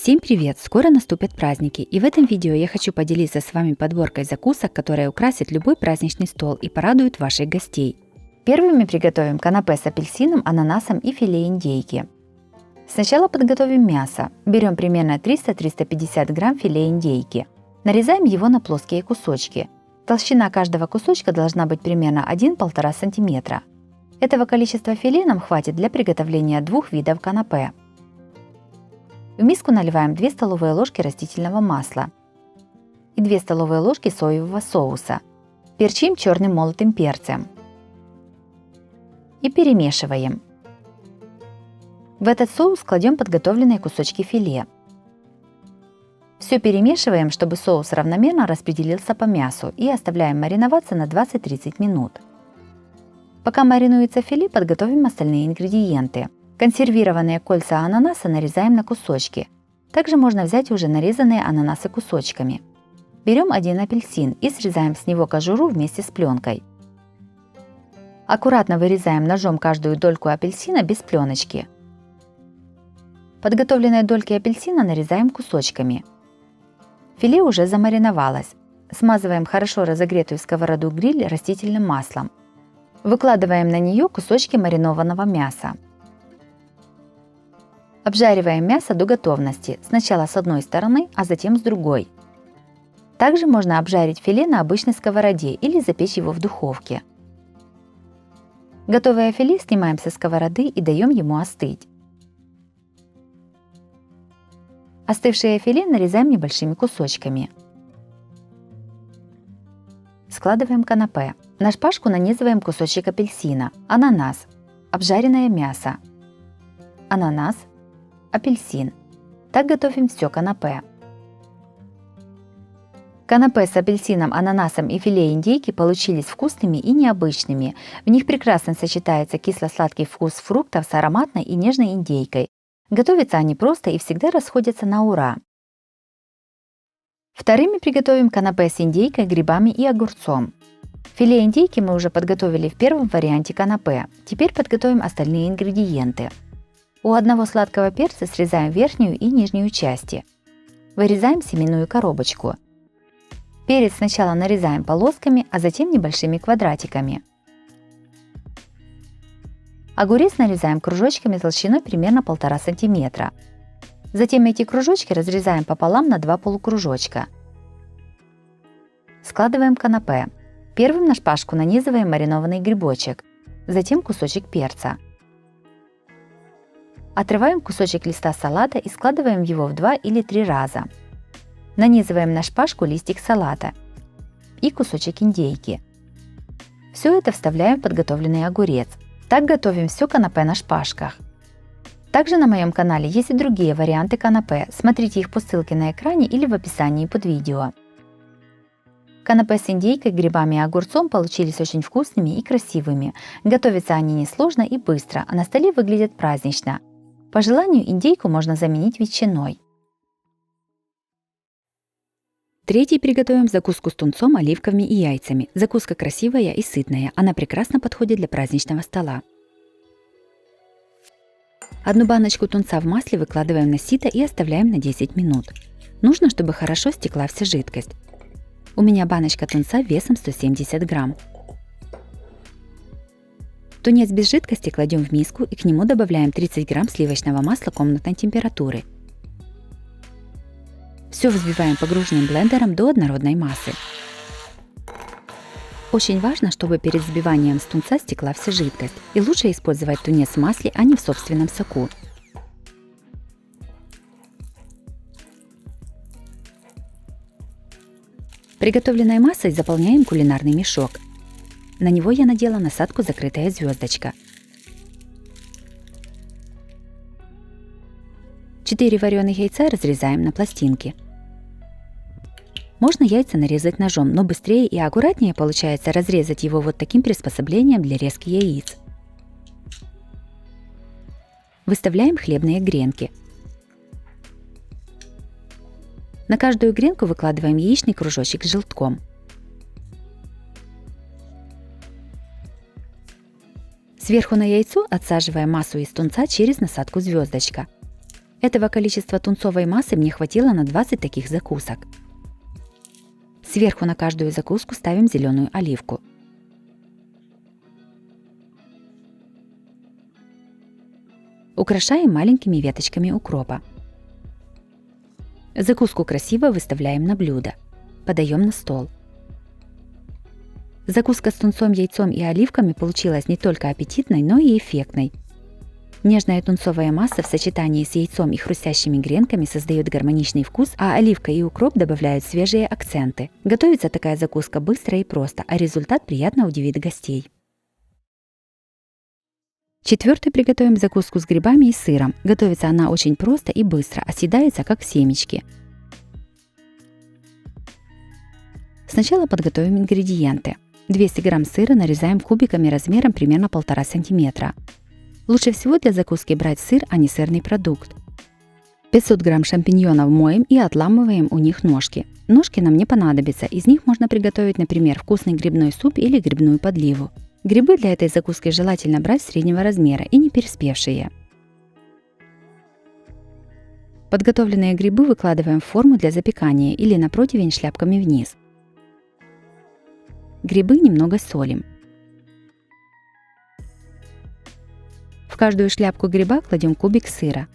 Всем привет! Скоро наступят праздники, и в этом видео я хочу поделиться с вами подборкой закусок, которые украсят любой праздничный стол и порадуют ваших гостей. Первыми приготовим канапе с апельсином, ананасом и филе индейки. Сначала подготовим мясо. Берем примерно 300-350 грамм филе индейки. Нарезаем его на плоские кусочки. Толщина каждого кусочка должна быть примерно 1-1,5 см. Этого количества филе нам хватит для приготовления двух видов канапе. В миску наливаем 2 столовые ложки растительного масла и 2 столовые ложки соевого соуса. Перчим черным молотым перцем и перемешиваем. В этот соус кладем подготовленные кусочки филе. Все перемешиваем, чтобы соус равномерно распределился по мясу, и оставляем мариноваться на 20-30 минут. Пока маринуется филе, подготовим остальные ингредиенты. Консервированные кольца ананаса нарезаем на кусочки. Также можно взять уже нарезанные ананасы кусочками. Берем один апельсин и срезаем с него кожуру вместе с пленкой. Аккуратно вырезаем ножом каждую дольку апельсина без пленочки. Подготовленные дольки апельсина нарезаем кусочками. Филе уже замариновалось. Смазываем хорошо разогретую сковороду-гриль растительным маслом. Выкладываем на нее кусочки маринованного мяса. Обжариваем мясо до готовности, сначала с одной стороны, а затем с другой. Также можно обжарить филе на обычной сковороде или запечь его в духовке. Готовое филе снимаем со сковороды и даем ему остыть. Остывшее филе нарезаем небольшими кусочками. Складываем канапе. На шпажку нанизываем кусочек апельсина, ананас, обжаренное мясо, ананас, апельсин. Так готовим все канапе. Канапе с апельсином, ананасом и филе индейки получились вкусными и необычными. В них прекрасно сочетается кисло-сладкий вкус фруктов с ароматной и нежной индейкой. Готовятся они просто и всегда расходятся на ура. Вторыми приготовим канапе с индейкой, грибами и огурцом. Филе индейки мы уже подготовили в первом варианте канапе. Теперь подготовим остальные ингредиенты. У одного сладкого перца срезаем верхнюю и нижнюю части. Вырезаем семенную коробочку. Перец сначала нарезаем полосками, а затем небольшими квадратиками. Огурец нарезаем кружочками толщиной примерно 1,5 см. Затем эти кружочки разрезаем пополам на 2 полукружочка. Складываем канапе. Первым на шпажку нанизываем маринованный грибочек, затем кусочек перца. Отрываем кусочек листа салата и складываем его в 2 или 3 раза. Нанизываем на шпажку листик салата и кусочек индейки. Все это вставляем в подготовленный огурец. Так готовим все канапе на шпажках. Также на моем канале есть и другие варианты канапе. Смотрите их по ссылке на экране или в описании под видео. Канапе с индейкой, грибами и огурцом получились очень вкусными и красивыми. Готовятся они несложно и быстро, а на столе выглядят празднично. По желанию индейку можно заменить ветчиной. Третий приготовим закуску с тунцом, оливками и яйцами. Закуска красивая и сытная, она прекрасно подходит для праздничного стола. Одну баночку тунца в масле выкладываем на сито и оставляем на 10 минут. Нужно, чтобы хорошо стекла вся жидкость. У меня баночка тунца весом 170 грамм. Тунец без жидкости кладем в миску и к нему добавляем 30 грамм сливочного масла комнатной температуры. Все взбиваем погруженным блендером до однородной массы. Очень важно, чтобы перед взбиванием с тунца стекла вся жидкость, и лучше использовать тунец в масле, а не в собственном соку. Приготовленной массой заполняем кулинарный мешок. На него я надела насадку «Закрытая звездочка». 4 вареных яйца разрезаем на пластинки. Можно яйца нарезать ножом, но быстрее и аккуратнее получается разрезать его вот таким приспособлением для резки яиц. Выставляем хлебные гренки. На каждую гренку выкладываем яичный кружочек с желтком. Сверху на яйцо отсаживаем массу из тунца через насадку звездочка. Этого количества тунцовой массы мне хватило на 20 таких закусок. Сверху на каждую закуску ставим зеленую оливку. Украшаем маленькими веточками укропа. Закуску красиво выставляем на блюдо. Подаем на стол. Закуска с тунцом, яйцом и оливками получилась не только аппетитной, но и эффектной. Нежная тунцовая масса в сочетании с яйцом и хрустящими гренками создает гармоничный вкус, а оливка и укроп добавляют свежие акценты. Готовится такая закуска быстро и просто, а результат приятно удивит гостей. Четвертый приготовим закуску с грибами и сыром. Готовится она очень просто и быстро, а съедается как семечки. Сначала подготовим ингредиенты. 200 грамм сыра нарезаем кубиками размером примерно 1,5 см. Лучше всего для закуски брать сыр, а не сырный продукт. 500 грамм шампиньонов моем и отламываем у них ножки. Ножки нам не понадобятся, из них можно приготовить, например, вкусный грибной суп или грибную подливу. Грибы для этой закуски желательно брать среднего размера и не переспевшие. Подготовленные грибы выкладываем в форму для запекания или на противень шляпками вниз. Грибы немного солим. В каждую шляпку гриба кладем кубик сыра.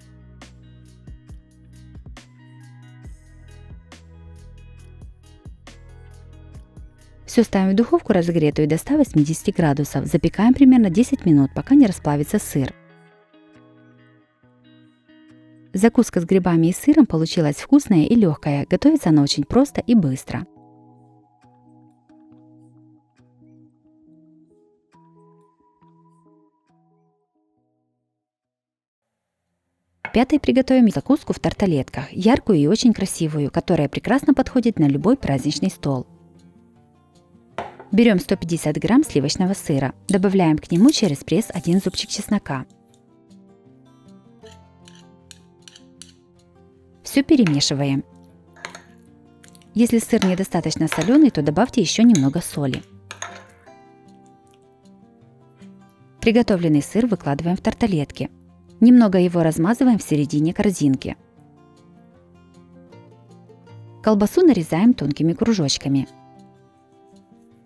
Все ставим в духовку разогретую до 180 градусов. Запекаем примерно 10 минут, пока не расплавится сыр. Закуска с грибами и сыром получилась вкусная и легкая. Готовится она очень просто и быстро. Пятый приготовим закуску в тарталетках, яркую и очень красивую, которая прекрасно подходит на любой праздничный стол. Берем 150 грамм сливочного сыра, добавляем к нему через пресс 1 зубчик чеснока. Все перемешиваем. Если сыр недостаточно соленый, то добавьте еще немного соли. Приготовленный сыр выкладываем в тарталетки. Немного его размазываем в середине корзинки. Колбасу нарезаем тонкими кружочками.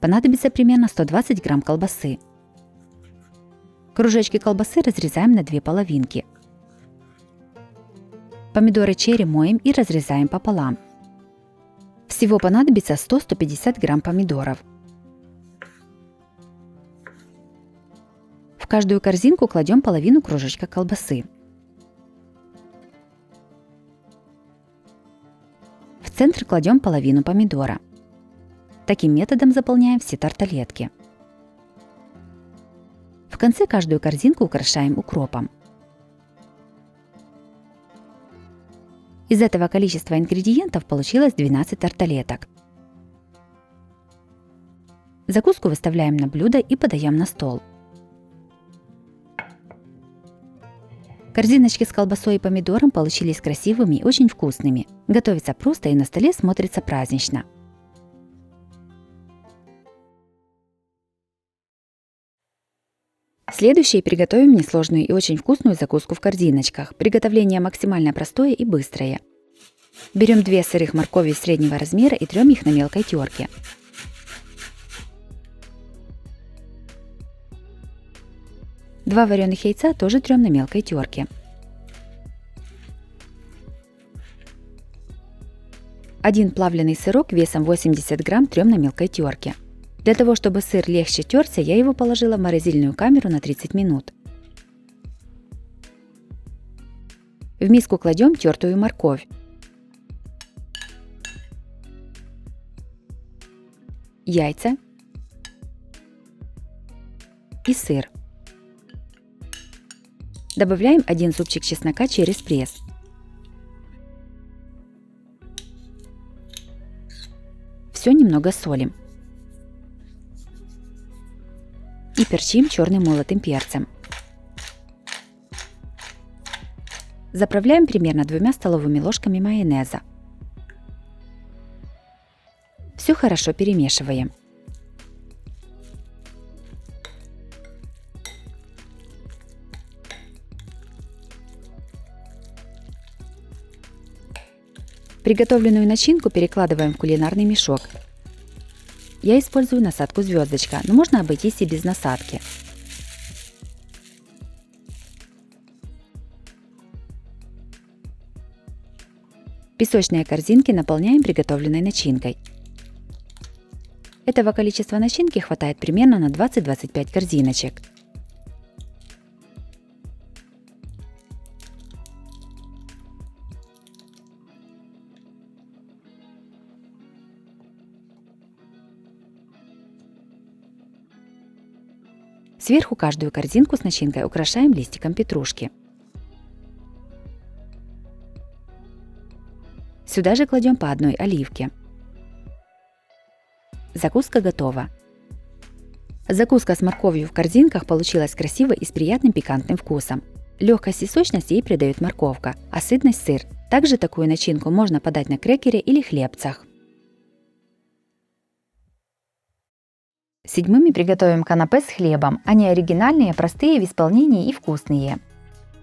Понадобится примерно 120 грамм колбасы. Кружочки колбасы разрезаем на 2 половинки. Помидоры черри моем и разрезаем пополам. Всего понадобится 100-150 грамм помидоров. В каждую корзинку кладем половину кружочка колбасы. В центр кладем половину помидора. Таким методом заполняем все тарталетки. В конце каждую корзинку украшаем укропом. Из этого количества ингредиентов получилось 12 тарталеток. Закуску выставляем на блюдо и подаем на стол. Корзиночки с колбасой и помидором получились красивыми и очень вкусными. Готовится просто и на столе смотрится празднично. Следующее приготовим несложную и очень вкусную закуску в корзиночках. Приготовление максимально простое и быстрое. Берем 2 сырых моркови среднего размера и трем их на мелкой терке. Два вареных яйца тоже трем на мелкой терке. 1 плавленый сырок весом 80 грамм трем на мелкой терке. Для того, чтобы сыр легче терся, я его положила в морозильную камеру на 30 минут. В миску кладем тертую морковь, яйца и сыр. Добавляем 1 зубчик чеснока через пресс. Все немного солим. И перчим черным молотым перцем. Заправляем примерно 2 столовыми ложками майонеза. Все хорошо перемешиваем. Приготовленную начинку перекладываем в кулинарный мешок. Я использую насадку звездочка, но можно обойтись и без насадки. Песочные корзинки наполняем приготовленной начинкой. Этого количества начинки хватает примерно на 20-25 корзиночек. Сверху каждую корзинку с начинкой украшаем листиком петрушки. Сюда же кладем по одной оливке. Закуска готова. Закуска с морковью в корзинках получилась красивой и с приятным пикантным вкусом. Легкость и сочность ей придает морковка, а сытность сыр. Также такую начинку можно подать на крекере или хлебцах. Седьмыми приготовим канапе с хлебом. Они оригинальные, простые в исполнении и вкусные.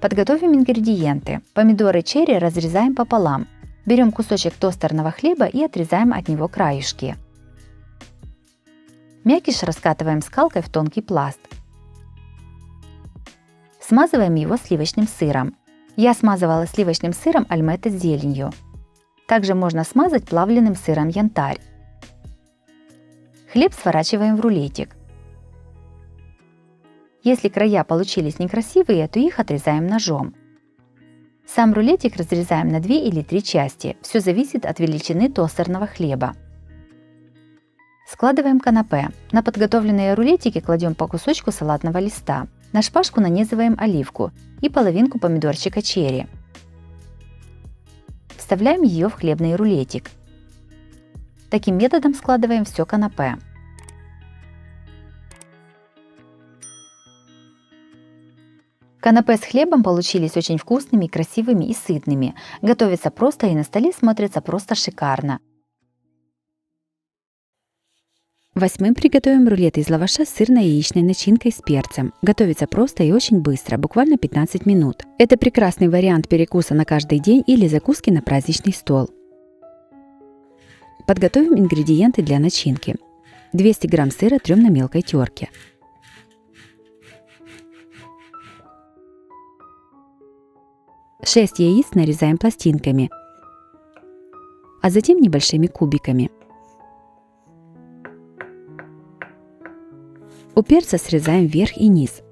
Подготовим ингредиенты. Помидоры черри разрезаем пополам. Берем кусочек тостерного хлеба и отрезаем от него краюшки. Мякиш раскатываем скалкой в тонкий пласт. Смазываем его сливочным сыром. Я смазывала сливочным сыром альметте с зеленью. Также можно смазать плавленым сыром янтарь. Хлеб сворачиваем в рулетик. Если края получились некрасивые, то их отрезаем ножом. Сам рулетик разрезаем на 2 или 3 части. Все зависит от величины тостерного хлеба. Складываем канапе. На подготовленные рулетики кладем по кусочку салатного листа. На шпажку нанизываем оливку и половинку помидорчика черри. Вставляем ее в хлебный рулетик. Таким методом складываем все канапе. Канапе с хлебом получились очень вкусными, красивыми и сытными. Готовится просто и на столе смотрится просто шикарно. Восьмым приготовим рулет из лаваша с сырно-яичной начинкой с перцем. Готовится просто и очень быстро, буквально 15 минут. Это прекрасный вариант перекуса на каждый день или закуски на праздничный стол. Подготовим ингредиенты для начинки. 200 грамм сыра трем на мелкой терке. 6 яиц нарезаем пластинками, а затем небольшими кубиками. У перца срезаем верх и низ.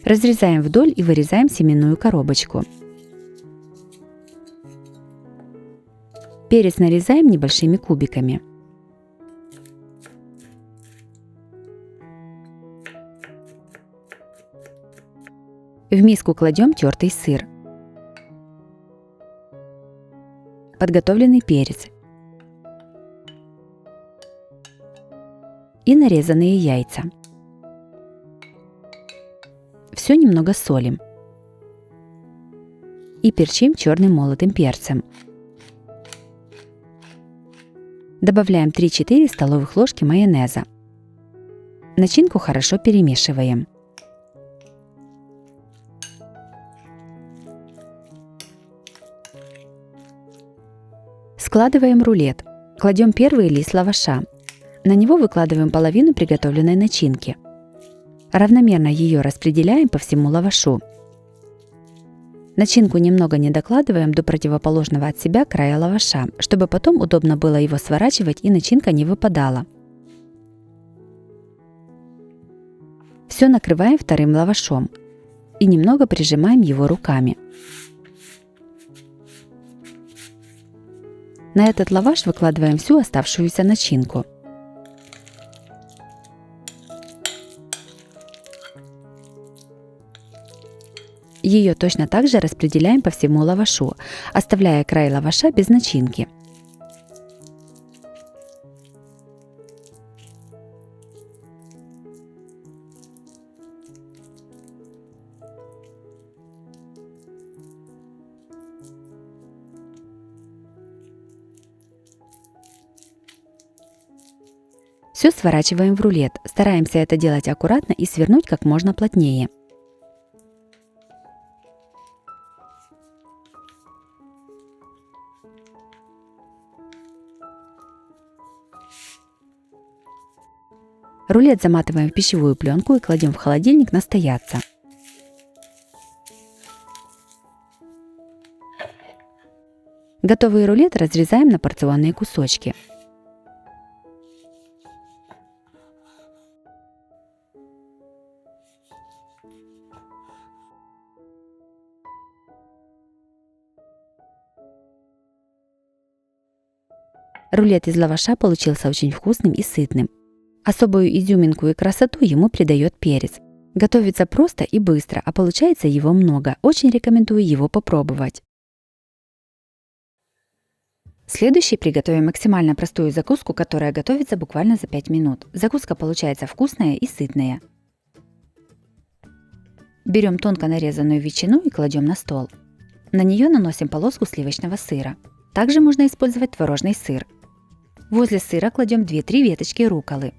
Разрезаем вдоль и вырезаем семенную коробочку. Перец нарезаем небольшими кубиками. В миску кладем тертый сыр, подготовленный перец и нарезанные яйца. Все немного солим и перчим черным молотым перцем. Добавляем 3-4 столовых ложки майонеза. Начинку хорошо перемешиваем. Складываем рулет. Кладем первый лист лаваша. На него выкладываем половину приготовленной начинки. Равномерно ее распределяем по всему лавашу. Начинку немного не докладываем до противоположного от себя края лаваша, чтобы потом удобно было его сворачивать и начинка не выпадала. Все накрываем вторым лавашом и немного прижимаем его руками. На этот лаваш выкладываем всю оставшуюся начинку. Ее точно так же распределяем по всему лавашу, оставляя край лаваша без начинки. Все сворачиваем в рулет. Стараемся это делать аккуратно и свернуть как можно плотнее. Рулет заматываем в пищевую пленку и кладем в холодильник настояться. Готовый рулет разрезаем на порционные кусочки. Рулет из лаваша получился очень вкусным и сытным. Особую изюминку и красоту ему придает перец. Готовится просто и быстро, а получается его много. Очень рекомендую его попробовать. Следующий приготовим максимально простую закуску, которая готовится буквально за 5 минут. Закуска получается вкусная и сытная. Берем тонко нарезанную ветчину и кладем на стол. На нее наносим полоску сливочного сыра. Также можно использовать творожный сыр. Возле сыра кладем 2-3 веточки рукколы.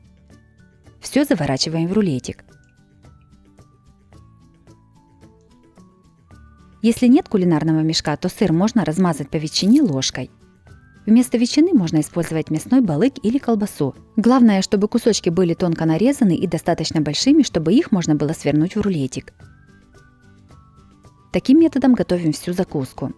Все заворачиваем в рулетик. Если нет кулинарного мешка, то сыр можно размазать по ветчине ложкой. Вместо ветчины можно использовать мясной балык или колбасу. Главное, чтобы кусочки были тонко нарезаны и достаточно большими, чтобы их можно было свернуть в рулетик. Таким методом готовим всю закуску.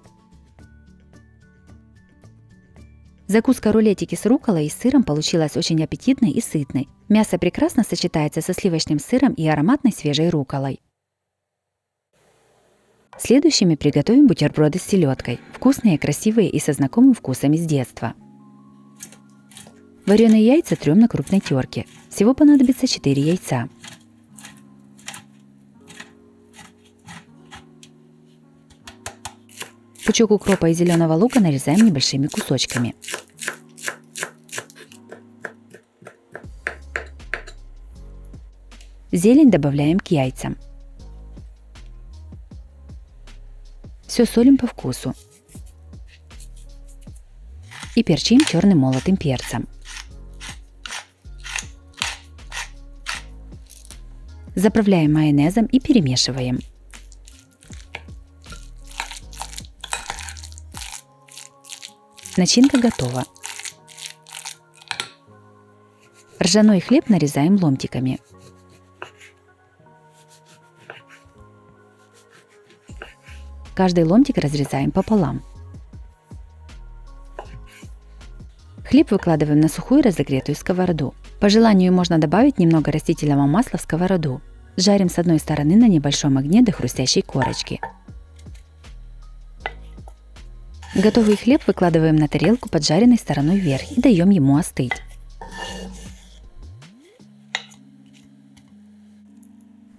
Закуска рулетики с рукколой и сыром получилась очень аппетитной и сытной. Мясо прекрасно сочетается со сливочным сыром и ароматной свежей рукколой. Следующими приготовим бутерброды с селедкой. Вкусные, красивые и со знакомыми вкусами с детства. Вареные яйца трем на крупной терке. Всего понадобится 4 яйца. Пучок укропа и зеленого лука нарезаем небольшими кусочками. Зелень добавляем к яйцам. Все солим по вкусу. И перчим черным молотым перцем. Заправляем майонезом и перемешиваем. Начинка готова. Ржаной хлеб нарезаем ломтиками. Каждый ломтик разрезаем пополам. Хлеб выкладываем на сухую разогретую сковороду. По желанию можно добавить немного растительного масла в сковороду. Жарим с одной стороны на небольшом огне до хрустящей корочки. Готовый хлеб выкладываем на тарелку поджаренной стороной вверх и даем ему остыть.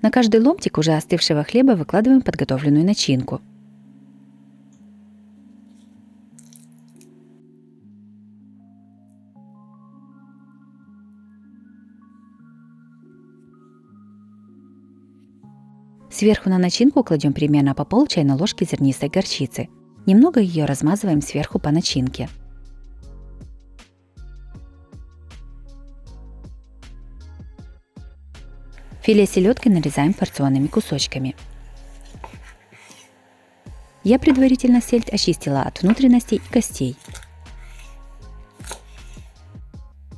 На каждый ломтик уже остывшего хлеба выкладываем подготовленную начинку. Сверху на начинку кладем примерно по пол чайной ложки зернистой горчицы. Немного ее размазываем сверху по начинке. Филе селедки нарезаем порционными кусочками. Я предварительно сельдь очистила от внутренностей и костей.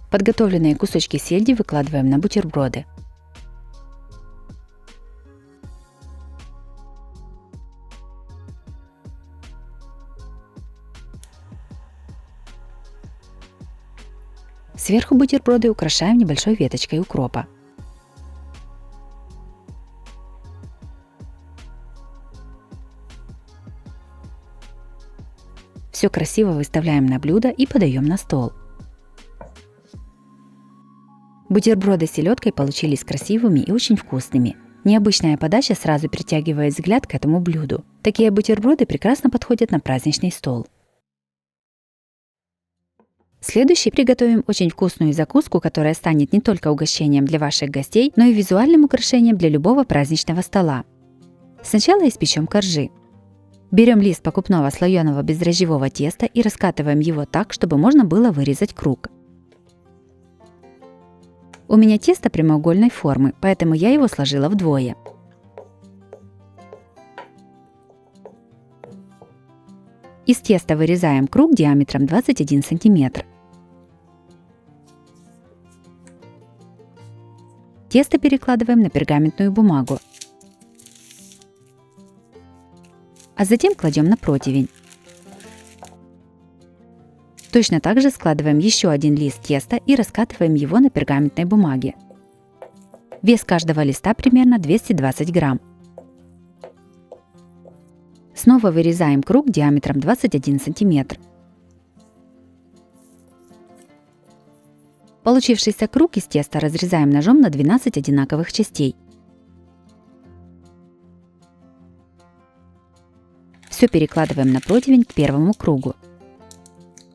Подготовленные кусочки сельди выкладываем на бутерброды. Сверху бутерброды украшаем небольшой веточкой укропа. Все красиво выставляем на блюдо и подаем на стол. Бутерброды с селедкой получились красивыми и очень вкусными. Необычная подача сразу притягивает взгляд к этому блюду. Такие бутерброды прекрасно подходят на праздничный стол. Следующий приготовим очень вкусную закуску, которая станет не только угощением для ваших гостей, но и визуальным украшением для любого праздничного стола. Сначала испечем коржи. Берем лист покупного слоеного бездрожжевого теста и раскатываем его так, чтобы можно было вырезать круг. У меня тесто прямоугольной формы, поэтому я его сложила вдвое. Из теста вырезаем круг диаметром 21 см. Тесто перекладываем на пергаментную бумагу, а затем кладем на противень. Точно так же складываем еще один лист теста и раскатываем его на пергаментной бумаге. Вес каждого листа примерно 220 грамм. Снова вырезаем круг диаметром 21 см. Получившийся круг из теста разрезаем ножом на 12 одинаковых частей. Все перекладываем на противень к первому кругу.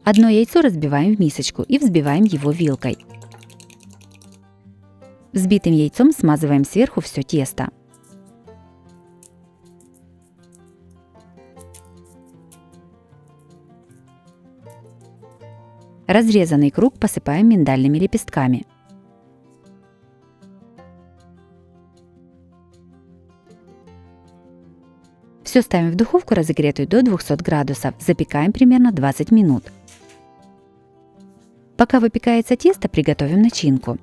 Одно яйцо разбиваем в мисочку и взбиваем его вилкой. Взбитым яйцом смазываем сверху все тесто. Разрезанный круг посыпаем миндальными лепестками. Все ставим в духовку, разогретую до 200 градусов. Запекаем примерно 20 минут. Пока выпекается тесто, приготовим начинку.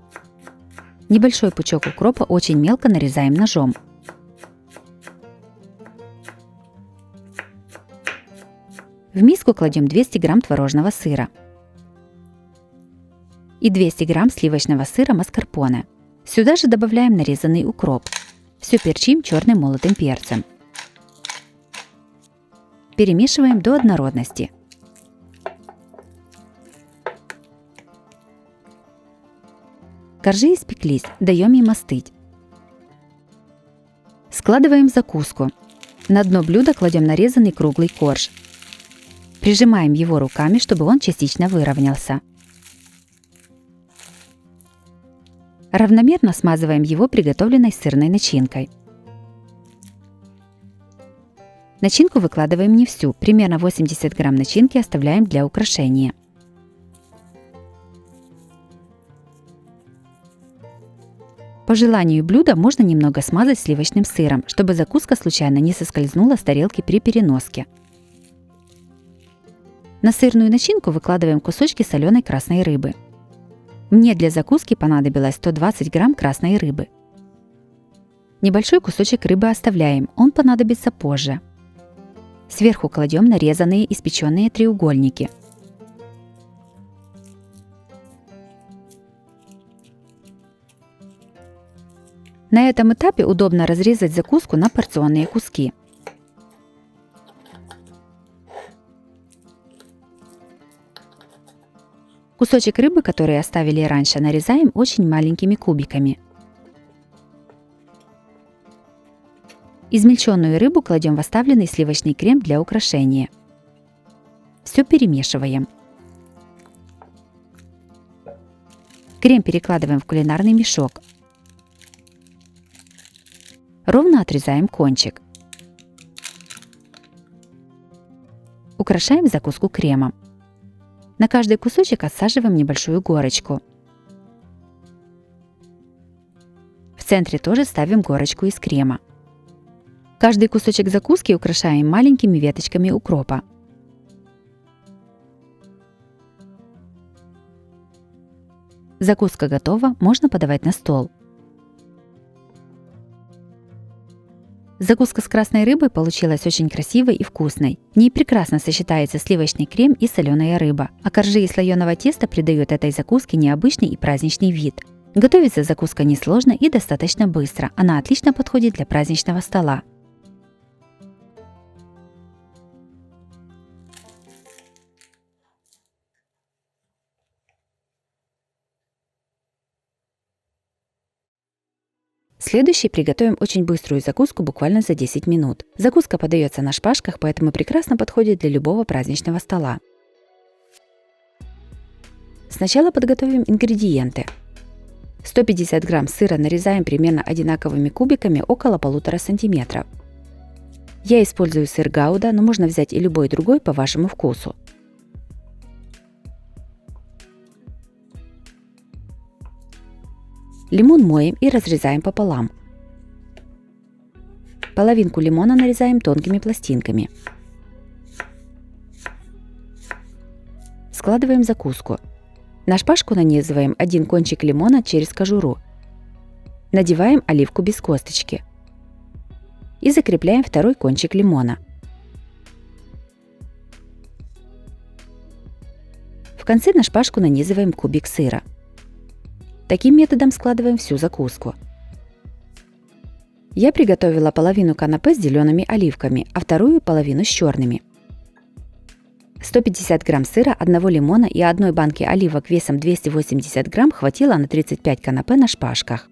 Небольшой пучок укропа очень мелко нарезаем ножом. В миску кладем 200 грамм творожного сыра и 200 грамм сливочного сыра маскарпоне. Сюда же добавляем нарезанный укроп. Все перчим черным молотым перцем. Перемешиваем до однородности. Коржи испеклись, даем им остыть. Складываем закуску. На дно блюда кладем нарезанный круглый корж. Прижимаем его руками, чтобы он частично выровнялся. Равномерно смазываем его приготовленной сырной начинкой. Начинку выкладываем не всю, примерно 80 грамм начинки оставляем для украшения. По желанию блюда можно немного смазать сливочным сыром, чтобы закуска случайно не соскользнула с тарелки при переноске. На сырную начинку выкладываем кусочки соленой красной рыбы. Мне для закуски понадобилось 120 грамм красной рыбы. Небольшой кусочек рыбы оставляем, он понадобится позже. Сверху кладем нарезанные испеченные треугольники. На этом этапе удобно разрезать закуску на порционные куски. Кусочек рыбы, который оставили раньше, нарезаем очень маленькими кубиками. Измельченную рыбу кладем в оставленный сливочный крем для украшения. Все перемешиваем. Крем перекладываем в кулинарный мешок. Ровно отрезаем кончик. Украшаем закуску кремом. На каждый кусочек отсаживаем небольшую горочку. В центре тоже ставим горочку из крема. Каждый кусочек закуски украшаем маленькими веточками укропа. Закуска готова, можно подавать на стол. Закуска с красной рыбой получилась очень красивой и вкусной. В ней прекрасно сочетается сливочный крем и соленая рыба, а коржи из слоеного теста придают этой закуске необычный и праздничный вид. Готовится закуска несложно и достаточно быстро, она отлично подходит для праздничного стола. Следующий приготовим очень быструю закуску буквально за 10 минут. Закуска подается на шпажках, поэтому прекрасно подходит для любого праздничного стола. Сначала подготовим ингредиенты. 150 грамм сыра нарезаем примерно одинаковыми кубиками около 1,5 см. Я использую сыр гауда, но можно взять и любой другой по вашему вкусу. Лимон моем и разрезаем пополам. Половинку лимона нарезаем тонкими пластинками. Складываем закуску. На шпажку нанизываем один кончик лимона через кожуру. Надеваем оливку без косточки и закрепляем второй кончик лимона. В конце на шпажку нанизываем кубик сыра. Таким методом складываем всю закуску. Я приготовила половину канапе с зелеными оливками, а вторую половину с черными. 150 грамм сыра, 1 лимона и 1 банки оливок весом 280 грамм хватило на 35 канапе на шпажках.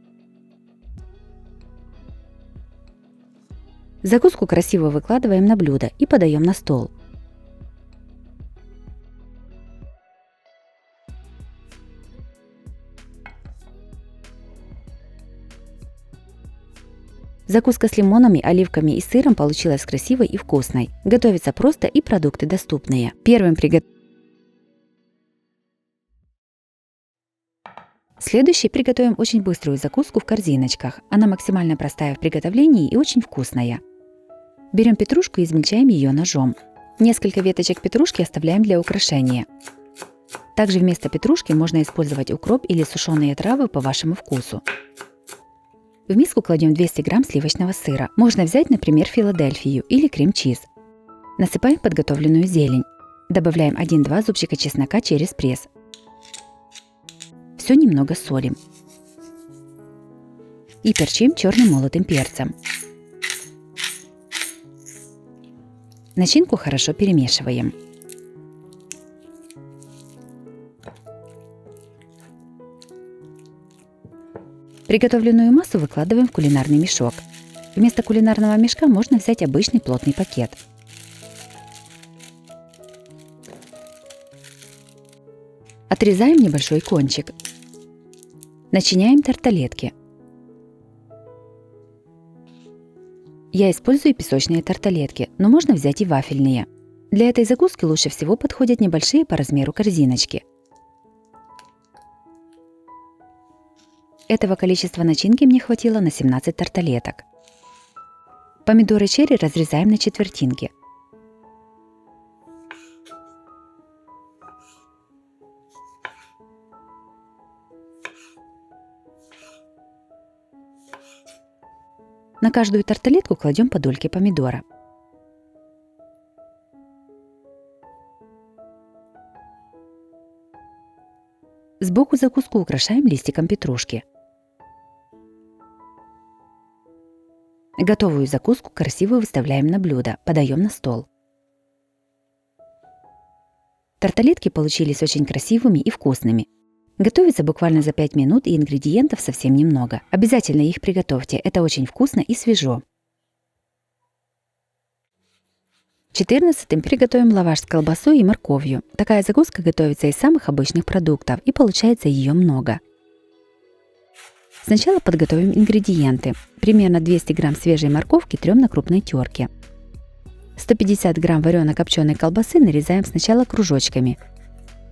Закуску красиво выкладываем на блюдо и подаем на стол. Закуска с лимонами, оливками и сыром получилась красивой и вкусной. Готовится просто и продукты доступные. Следующий приготовим очень быструю закуску в корзиночках. Она максимально простая в приготовлении и очень вкусная. Берем петрушку и измельчаем ее ножом. Несколько веточек петрушки оставляем для украшения. Также вместо петрушки можно использовать укроп или сушеные травы по вашему вкусу. В миску кладем 200 грамм сливочного сыра. Можно взять, например, Филадельфию или крем-чиз. Насыпаем подготовленную зелень. Добавляем 1-2 зубчика чеснока через пресс. Все немного солим. И перчим черным молотым перцем. Начинку хорошо перемешиваем. Приготовленную массу выкладываем в кулинарный мешок. Вместо кулинарного мешка можно взять обычный плотный пакет. Отрезаем небольшой кончик. Начиняем тарталетки. Я использую песочные тарталетки, но можно взять и вафельные. Для этой закуски лучше всего подходят небольшие по размеру корзиночки. Этого количества начинки мне хватило на 17 тарталеток. Помидоры черри разрезаем на четвертинки. На каждую тарталетку кладем по дольке помидора. Сбоку закуску украшаем листиком петрушки. Готовую закуску красиво выставляем на блюдо, подаем на стол. Тарталетки получились очень красивыми и вкусными. Готовится буквально за 5 минут и ингредиентов совсем немного. Обязательно их приготовьте, это очень вкусно и свежо. 14-м приготовим лаваш с колбасой и морковью. Такая закуска готовится из самых обычных продуктов и получается ее много. Сначала подготовим ингредиенты. Примерно 200 грамм свежей морковки трем на крупной терке. 150 грамм варено-копченой колбасы нарезаем сначала кружочками,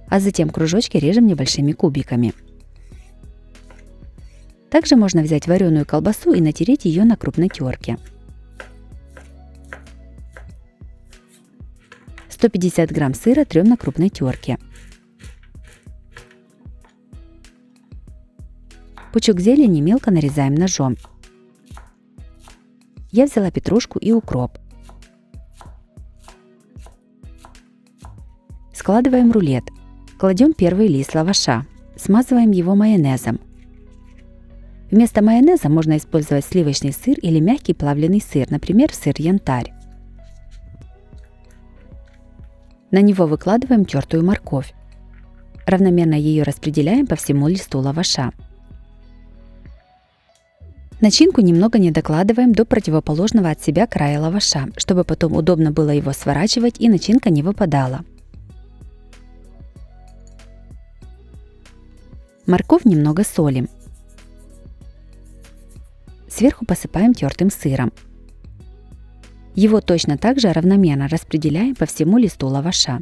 а затем кружочки режем небольшими кубиками. Также можно взять вареную колбасу и натереть ее на крупной терке. 150 грамм сыра трем на крупной терке. Пучок зелени мелко нарезаем ножом. Я взяла петрушку и укроп. Складываем рулет. Кладем первый лист лаваша. Смазываем его майонезом. Вместо майонеза можно использовать сливочный сыр или мягкий плавленый сыр, например, сыр янтарь. На него выкладываем тертую морковь. Равномерно ее распределяем по всему листу лаваша. Начинку немного не докладываем до противоположного от себя края лаваша, чтобы потом удобно было его сворачивать и начинка не выпадала. Морковь немного солим. Сверху посыпаем тертым сыром. Его точно так же равномерно распределяем по всему листу лаваша.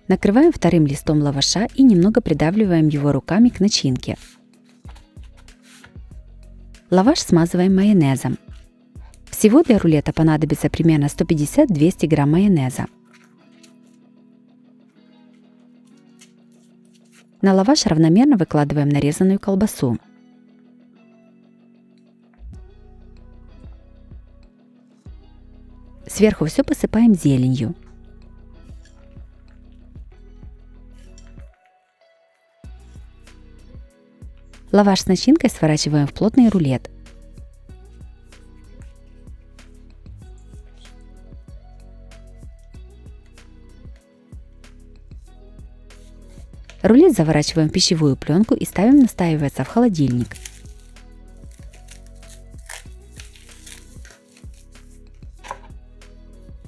Накрываем вторым листом лаваша и немного придавливаем его руками к начинке. Лаваш смазываем майонезом. Всего для рулета понадобится примерно 150-200 грамм майонеза. На лаваш равномерно выкладываем нарезанную колбасу. Сверху все посыпаем зеленью. Лаваш с начинкой сворачиваем в плотный рулет. Рулет заворачиваем в пищевую пленку и ставим настаиваться в холодильник.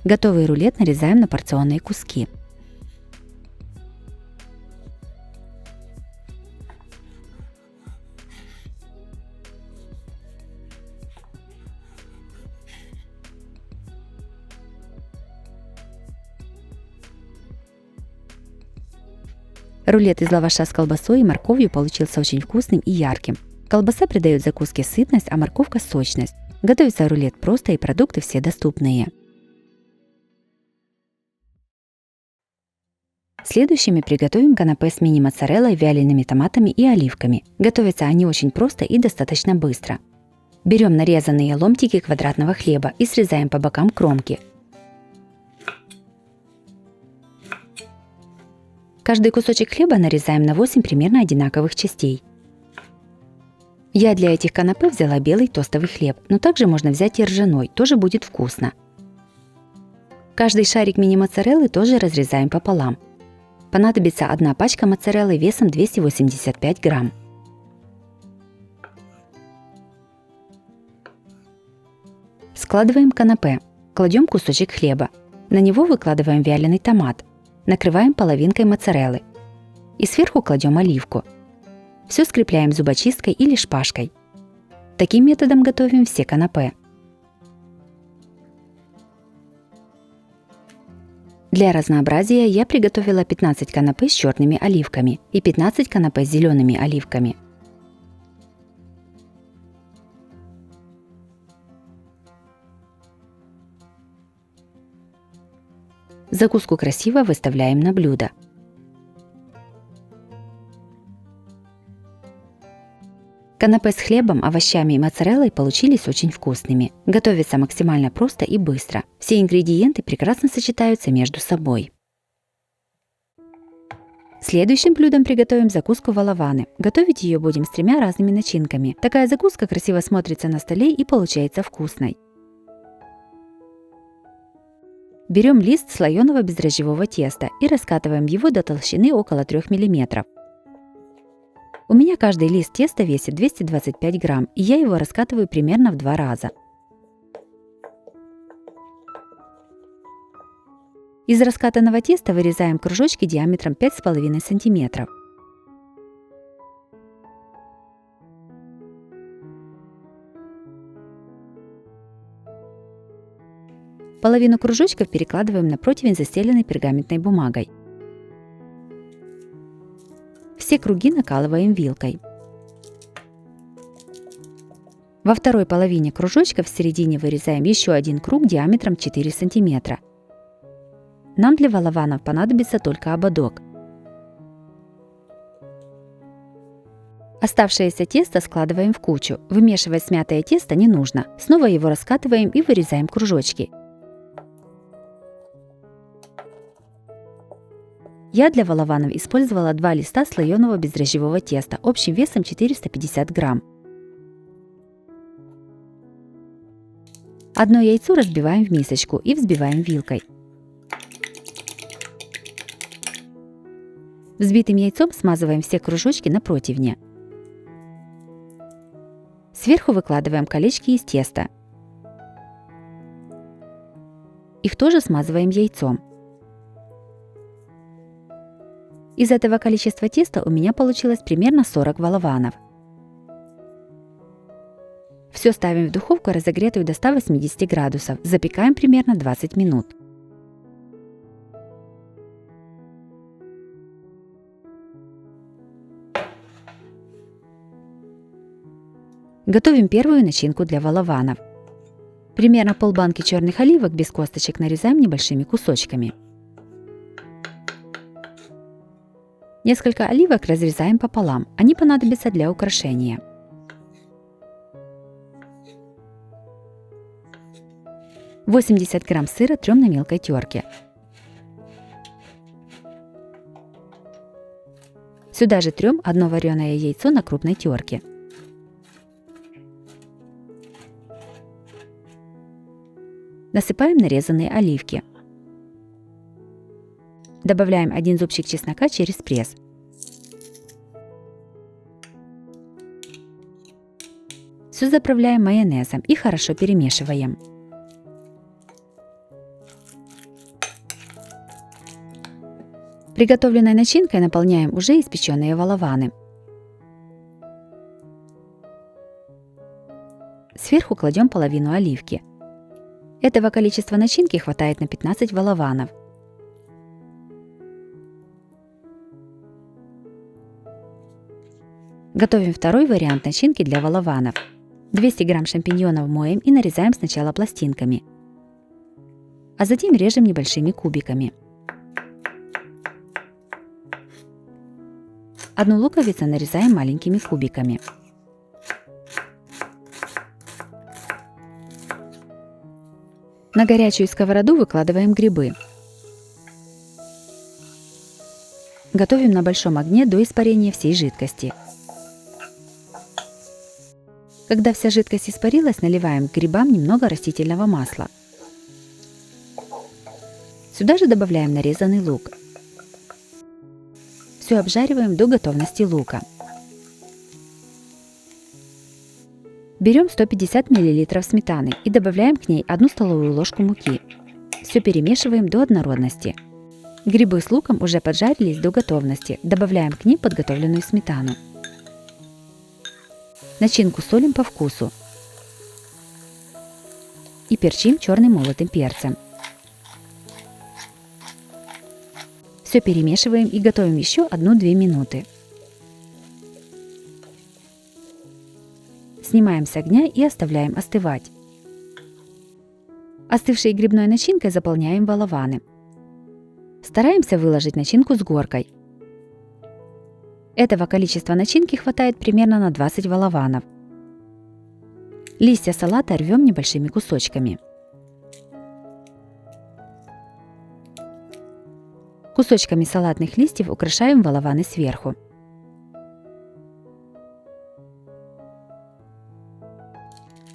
Готовый рулет нарезаем на порционные куски. Рулет из лаваша с колбасой и морковью получился очень вкусным и ярким. Колбаса придает закуске сытность, а морковка – сочность. Готовится рулет просто и продукты все доступные. Следующими приготовим канапе с мини-моцареллой, вялеными томатами и оливками. Готовятся они очень просто и достаточно быстро. Берем нарезанные ломтики квадратного хлеба и срезаем по бокам кромки. Каждый кусочек хлеба нарезаем на 8 примерно одинаковых частей. Я для этих канапе взяла белый тостовый хлеб, но также можно взять и ржаной, тоже будет вкусно. Каждый шарик мини-моцареллы тоже разрезаем пополам. Понадобится одна пачка моцареллы весом 285 грамм. Складываем канапе. Кладем кусочек хлеба. На него выкладываем вяленый томат. Накрываем половинкой моцареллы. И сверху кладем оливку. Все скрепляем зубочисткой или шпажкой. Таким методом готовим все канапе. Для разнообразия я приготовила 15 канапе с черными оливками и 15 канапе с зелеными оливками. Закуску красиво выставляем на блюдо. Канапе с хлебом, овощами и моцареллой получились очень вкусными. Готовится максимально просто и быстро. Все ингредиенты прекрасно сочетаются между собой. Следующим блюдом приготовим закуску валаваны. Готовить ее будем с 3 разными начинками. Такая закуска красиво смотрится на столе и получается вкусной. Берем лист слоеного бездрожжевого теста и раскатываем его до толщины около 3 мм. У меня каждый лист теста весит 225 грамм, и я его раскатываю примерно в 2 раза. Из раскатанного теста вырезаем кружочки диаметром 5,5 см. Половину кружочков перекладываем на противень, застеленный пергаментной бумагой. Все круги накалываем вилкой. Во второй половине кружочка в середине вырезаем еще один круг диаметром 4 см. Нам для валаванов понадобится только ободок. Оставшееся тесто складываем в кучу. Вымешивать смятое тесто не нужно. Снова его раскатываем и вырезаем кружочки. Я для валаванов использовала 2 листа слоеного бездрожжевого теста общим весом 450 грамм. Одно яйцо разбиваем в мисочку и взбиваем вилкой. Взбитым яйцом смазываем все кружочки на противне. Сверху выкладываем колечки из теста. Их тоже смазываем яйцом. Из этого количества теста у меня получилось примерно 40 валаванов. Все ставим в духовку, разогретую до 180 градусов. Запекаем примерно 20 минут. Готовим первую начинку для валаванов. Примерно полбанки черных оливок без косточек нарезаем небольшими кусочками. Несколько оливок разрезаем пополам, они понадобятся для украшения. «80 грамм сыра трем на мелкой терке. Сюда же трем одно вареное яйцо на крупной терке. Насыпаем нарезанные оливки. Добавляем 1 зубчик чеснока через пресс. Все заправляем майонезом и хорошо перемешиваем. Приготовленной начинкой наполняем уже испеченные валаваны. Сверху кладем половину оливки. Этого количества начинки хватает на 15 валаванов. Готовим второй вариант начинки для валаванов. 200 грамм шампиньонов моем и нарезаем сначала пластинками, а затем режем небольшими кубиками. Одну луковицу нарезаем маленькими кубиками. На горячую сковороду выкладываем грибы. Готовим на большом огне до испарения всей жидкости. Когда вся жидкость испарилась, наливаем к грибам немного растительного масла. Сюда же добавляем нарезанный лук. Все обжариваем до готовности лука. Берем 150 мл сметаны и добавляем к ней 1 столовую ложку муки. Все перемешиваем до однородности. Грибы с луком уже поджарились до готовности. Добавляем к ним подготовленную сметану. Начинку солим по вкусу и перчим черным молотым перцем. Все перемешиваем и готовим еще 1-2 минуты. Снимаем с огня и оставляем остывать. Остывшей грибной начинкой заполняем валаваны. Стараемся выложить начинку с горкой. Этого количества начинки хватает примерно на 20 валаванов. Листья салата рвем небольшими кусочками. Кусочками салатных листьев украшаем валаваны сверху.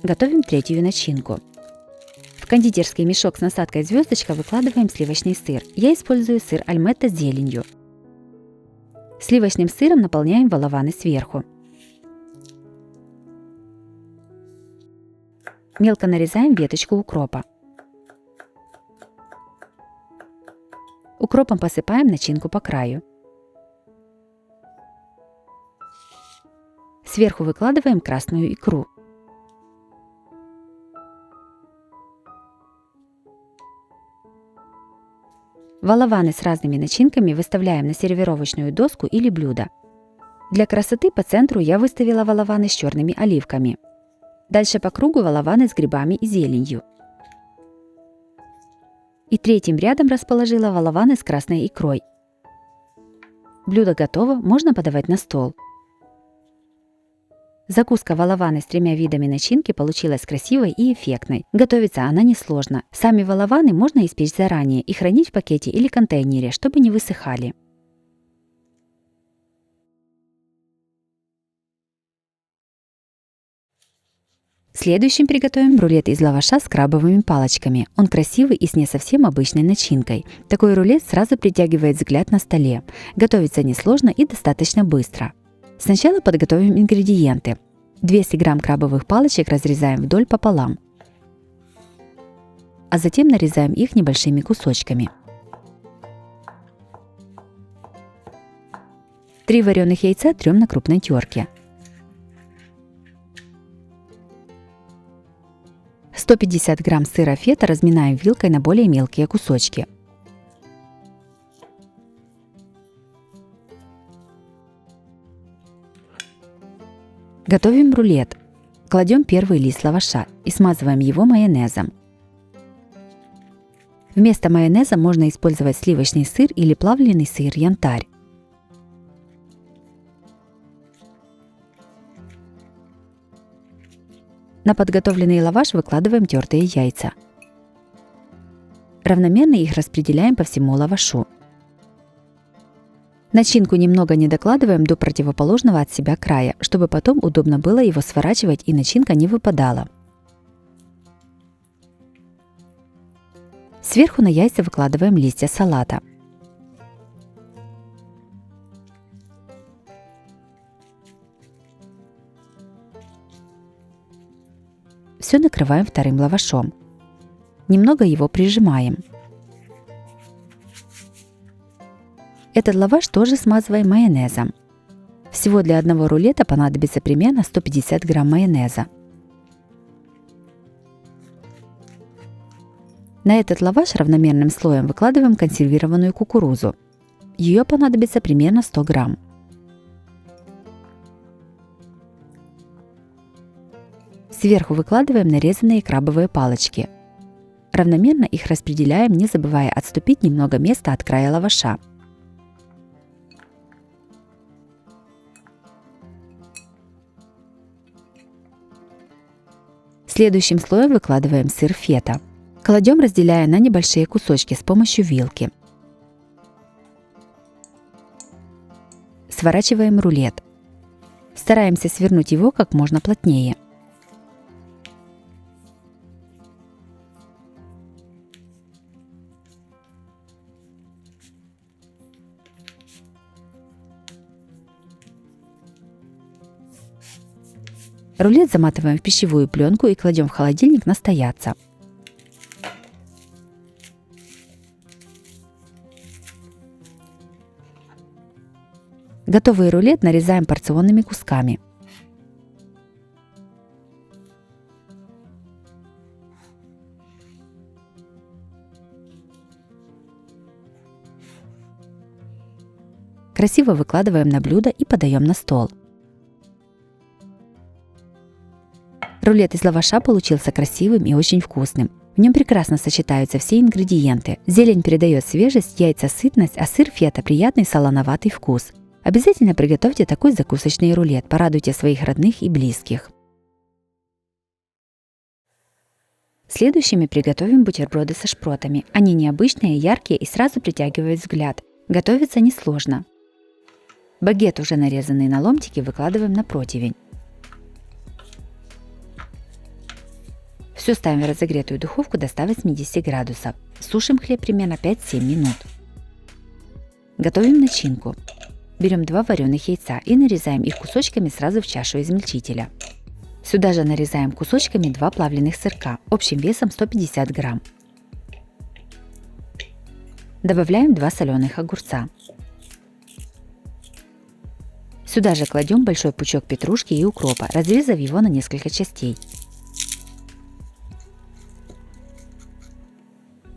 Готовим третью начинку. В кондитерский мешок с насадкой звездочка выкладываем сливочный сыр. Я использую сыр альметте с зеленью. Сливочным сыром наполняем валаваны сверху. Мелко нарезаем веточку укропа. Укропом посыпаем начинку по краю. Сверху выкладываем красную икру. Валаваны с разными начинками выставляем на сервировочную доску или блюдо. Для красоты по центру я выставила валаваны с черными оливками. Дальше по кругу валаваны с грибами и зеленью. И третьим рядом расположила валаваны с красной икрой. Блюдо готово, можно подавать на стол. Закуска валаваны с 3 видами начинки получилась красивой и эффектной. Готовится она несложно. Сами валаваны можно испечь заранее и хранить в пакете или контейнере, чтобы не высыхали. Следующим приготовим рулет из лаваша с крабовыми палочками. Он красивый и с не совсем обычной начинкой. Такой рулет сразу притягивает взгляд на столе. Готовится несложно и достаточно быстро. Сначала подготовим ингредиенты. 200 грамм крабовых палочек разрезаем вдоль пополам, а затем нарезаем их небольшими кусочками. 3 вареных яйца трем на крупной терке. 150 грамм сыра фета разминаем вилкой на более мелкие кусочки. Готовим рулет. Кладем первый лист лаваша и смазываем его майонезом. Вместо майонеза можно использовать сливочный сыр или плавленый сыр янтарь. На подготовленный лаваш выкладываем тертые яйца. Равномерно их распределяем по всему лавашу. Начинку немного не докладываем до противоположного от себя края, чтобы потом удобно было его сворачивать и начинка не выпадала. Сверху на яйца выкладываем листья салата. Все накрываем вторым лавашом. Немного его прижимаем. Этот лаваш тоже смазываем майонезом. Всего для одного рулета понадобится примерно 150 грамм майонеза. На этот лаваш равномерным слоем выкладываем консервированную кукурузу. Ее понадобится примерно 100 грамм. Сверху выкладываем нарезанные крабовые палочки. Равномерно их распределяем, не забывая отступить немного места от края лаваша. Следующим слоем выкладываем сыр фета. Кладем, разделяя на небольшие кусочки с помощью вилки. Сворачиваем рулет. Стараемся свернуть его как можно плотнее. Рулет заматываем в пищевую пленку и кладем в холодильник настояться. Готовый рулет нарезаем порционными кусками. Красиво выкладываем на блюдо и подаем на стол. Рулет из лаваша получился красивым и очень вкусным. В нем прекрасно сочетаются все ингредиенты. Зелень передает свежесть, яйца сытность, а сыр фета приятный солоноватый вкус. Обязательно приготовьте такой закусочный рулет, порадуйте своих родных и близких. Следующими приготовим бутерброды со шпротами. Они необычные, яркие и сразу притягивают взгляд. Готовится несложно. Багет, уже нарезанный на ломтики, выкладываем на противень. Все ставим в разогретую духовку до 180 градусов. Сушим хлеб примерно 5-7 минут. Готовим начинку. Берем 2 вареных яйца и нарезаем их кусочками сразу в чашу измельчителя. Сюда же нарезаем кусочками 2 плавленых сырка общим весом 150 грамм. Добавляем 2 соленых огурца. Сюда же кладем большой пучок петрушки и укропа, разрезав его на несколько частей.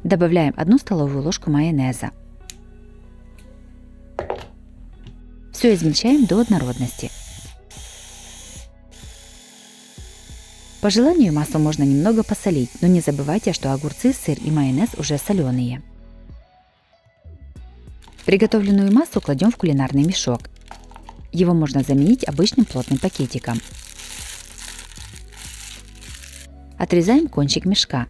Добавляем 1 столовую ложку майонеза. Все измельчаем до однородности. По желанию массу можно немного посолить, но не забывайте, что огурцы, сыр и майонез уже соленые. Приготовленную массу кладем в кулинарный мешок. Его можно заменить обычным плотным пакетиком. Отрезаем кончик мешка.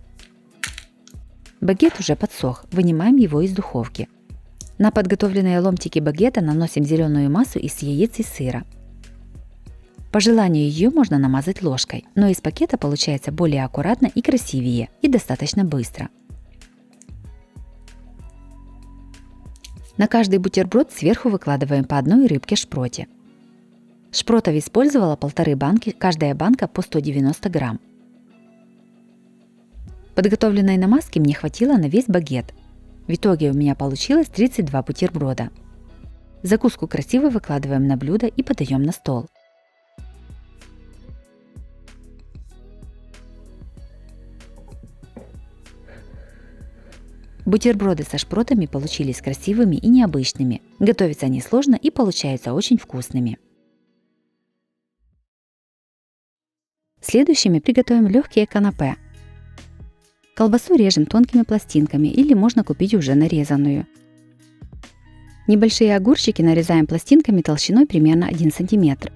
Багет уже подсох, вынимаем его из духовки. На подготовленные ломтики багета наносим зеленую массу из яиц и сыра. По желанию ее можно намазать ложкой, но из пакета получается более аккуратно и красивее, и достаточно быстро. На каждый бутерброд сверху выкладываем по одной рыбке шпроте. Шпротов использовала 1,5 банки, каждая банка по 190 грамм. Подготовленной намазки мне хватило на весь багет. В итоге у меня получилось 32 бутерброда. Закуску красиво выкладываем на блюдо и подаем на стол. Бутерброды со шпротами получились красивыми и необычными. Готовятся они сложно и получаются очень вкусными. Следующими приготовим легкие канапе. Колбасу режем тонкими пластинками или можно купить уже нарезанную. Небольшие огурчики нарезаем пластинками толщиной примерно 1 см.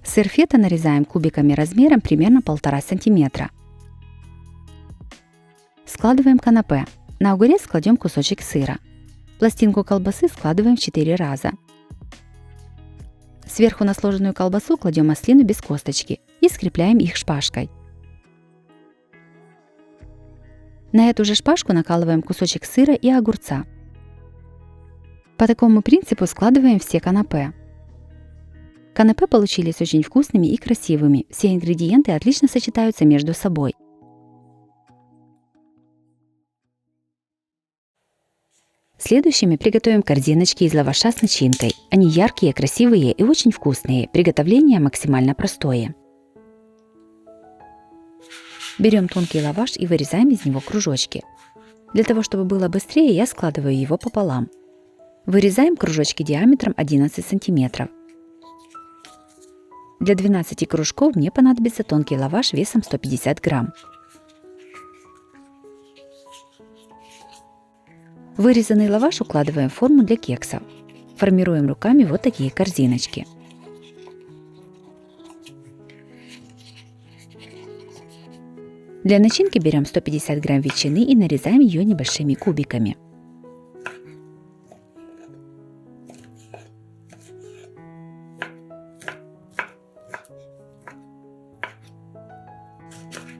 Сыр фета нарезаем кубиками размером примерно 1,5 см. Складываем канапе. На огурец кладем кусочек сыра. Пластинку колбасы складываем в 4 раза. Сверху на сложенную колбасу кладем маслину без косточки и скрепляем их шпажкой. На эту же шпажку накалываем кусочек сыра и огурца. По такому принципу складываем все канапе. Канапе получились очень вкусными и красивыми, все ингредиенты отлично сочетаются между собой. Следующими приготовим корзиночки из лаваша с начинкой. Они яркие, красивые и очень вкусные. Приготовление максимально простое. Берем тонкий лаваш и вырезаем из него кружочки. Для того, чтобы было быстрее, я складываю его пополам. Вырезаем кружочки диаметром 11 см. Для 12 кружков мне понадобится тонкий лаваш весом 150 грамм. Вырезанный лаваш укладываем в форму для кексов. Формируем руками вот такие корзиночки. Для начинки берем 150 грамм ветчины и нарезаем ее небольшими кубиками.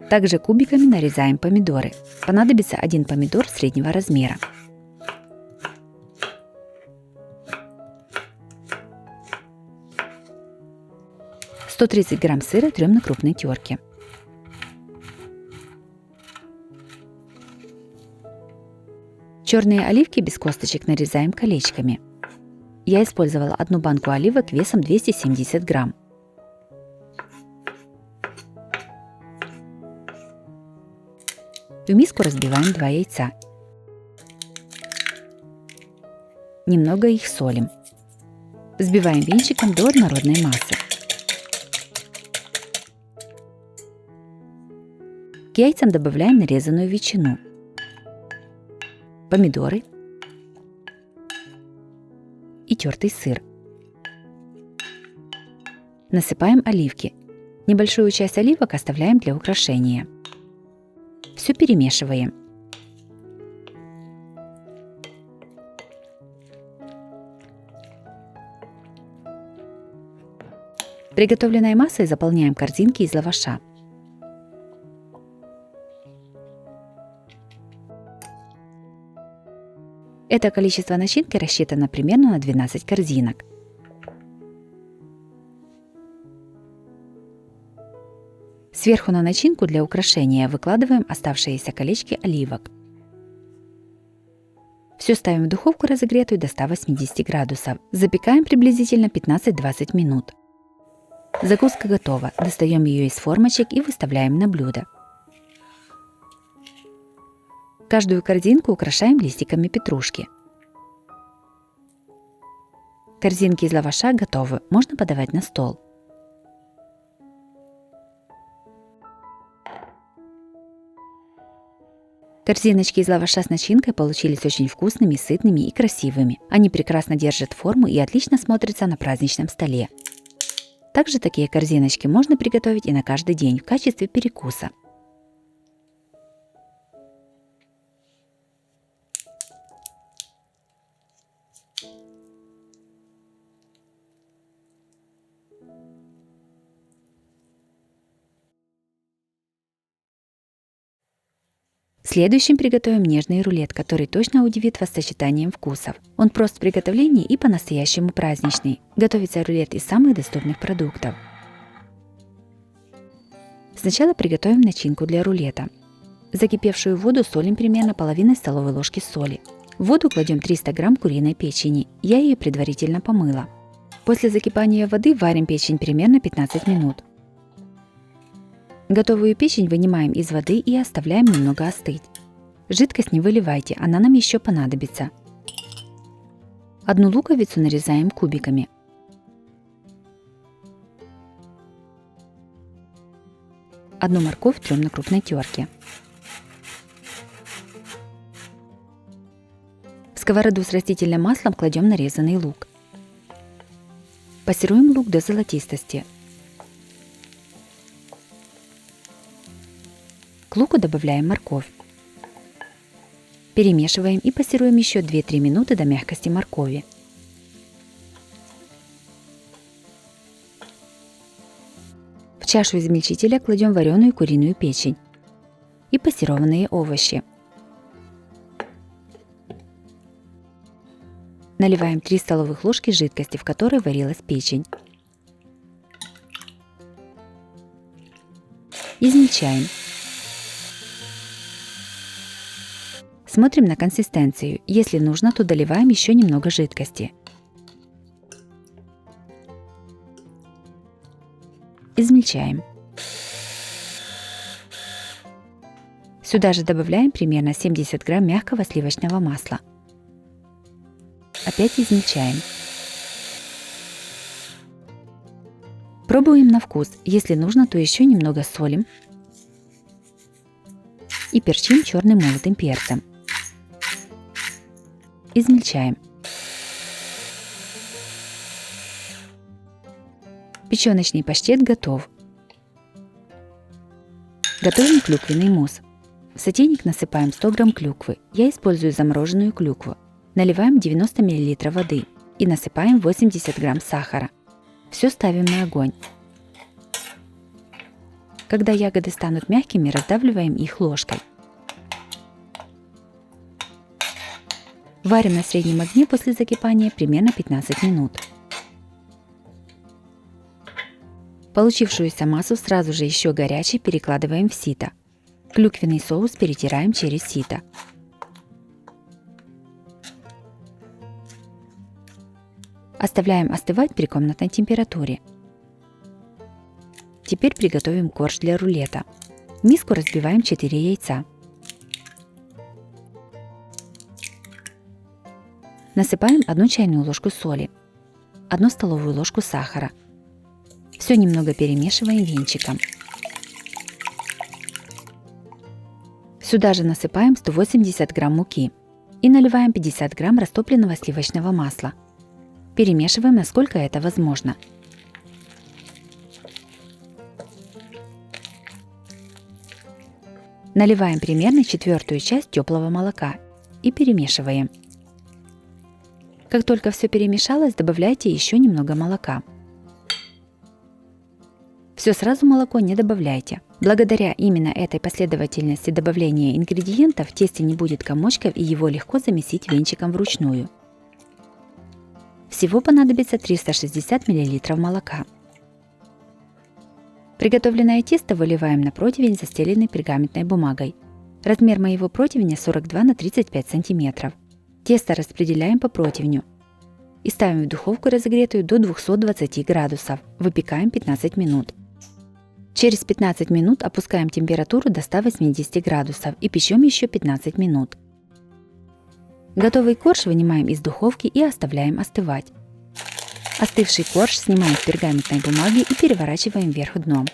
Также кубиками нарезаем помидоры. Понадобится 1 помидор среднего размера. – 130 грамм сыра трем на крупной терке. Черные оливки без косточек нарезаем колечками. Я использовала одну банку оливок весом 270 грамм. В миску разбиваем 2 яйца. Немного их солим. Взбиваем венчиком до однородной массы. К яйцам добавляем нарезанную ветчину, помидоры и тертый сыр. Насыпаем оливки. Небольшую часть оливок оставляем для украшения. Все перемешиваем. Приготовленной массой заполняем корзинки из лаваша. Это количество начинки рассчитано примерно на 12 корзинок. Сверху на начинку для украшения выкладываем оставшиеся колечки оливок. Все ставим в духовку разогретую до 180 градусов. Запекаем приблизительно 15-20 минут. Закуска готова. Достаем ее из формочек и выставляем на блюдо. Каждую корзинку украшаем листиками петрушки. Корзинки из лаваша готовы, можно подавать на стол. Корзиночки из лаваша с начинкой получились очень вкусными, сытными и красивыми. Они прекрасно держат форму и отлично смотрятся на праздничном столе. Также такие корзиночки можно приготовить и на каждый день в качестве перекуса. Следующим приготовим нежный рулет, который точно удивит вас сочетанием вкусов. Он прост в приготовлении и по-настоящему праздничный. Готовится рулет из самых доступных продуктов. Сначала приготовим начинку для рулета. В закипевшую воду солим примерно половиной столовой ложки соли. В воду кладем 300 грамм куриной печени. Я ее предварительно помыла. После закипания воды варим печень примерно 15 минут. Готовую печень вынимаем из воды и оставляем немного остыть. Жидкость не выливайте, она нам еще понадобится. Одну луковицу нарезаем кубиками. Одну морковь трем на крупной терке. В сковороду с растительным маслом кладем нарезанный лук. Пассируем лук до золотистости. К луку добавляем морковь. Перемешиваем и пассируем еще 2-3 минуты до мягкости моркови. В чашу измельчителя кладем вареную куриную печень и пассерованные овощи. Наливаем 3 столовых ложки жидкости, в которой варилась печень. Измельчаем. Смотрим на консистенцию. Если нужно, то доливаем еще немного жидкости. Измельчаем. Сюда же добавляем примерно 70 грамм мягкого сливочного масла. Опять измельчаем. Пробуем на вкус. Если нужно, то еще немного солим. И перчим черным молотым перцем. Измельчаем. Печеночный паштет готов. Готовим клюквенный мусс. В сотейник насыпаем 100 грамм клюквы. Я использую замороженную клюкву. Наливаем 90 мл воды и насыпаем 80 грамм сахара. Все ставим на огонь. Когда ягоды станут мягкими, раздавливаем их ложкой. Варим на среднем огне после закипания примерно 15 минут. Получившуюся массу сразу же еще горячей перекладываем в сито. Клюквенный соус перетираем через сито. Оставляем остывать при комнатной температуре. Теперь приготовим корж для рулета. В миску разбиваем 4 яйца. Насыпаем 1 чайную ложку соли, 1 столовую ложку сахара. Все немного перемешиваем венчиком. Сюда же насыпаем 180 грамм муки и наливаем 50 грамм растопленного сливочного масла. Перемешиваем, насколько это возможно. Наливаем примерно 1/4 часть теплого молока и перемешиваем. Как только все перемешалось, добавляйте еще немного молока. Все сразу молоко не добавляйте. Благодаря именно этой последовательности добавления ингредиентов в тесте не будет комочков и его легко замесить венчиком вручную. Всего понадобится 360 мл молока. Приготовленное тесто выливаем на противень, застеленный пергаментной бумагой. Размер моего противня 42 на 35 см. Тесто распределяем по противню и ставим в духовку, разогретую до 220 градусов. Выпекаем 15 минут. Через 15 минут опускаем температуру до 180 градусов и печем еще 15 минут. Готовый корж вынимаем из духовки и оставляем остывать. Остывший корж снимаем с пергаментной бумаги и переворачиваем вверх дном.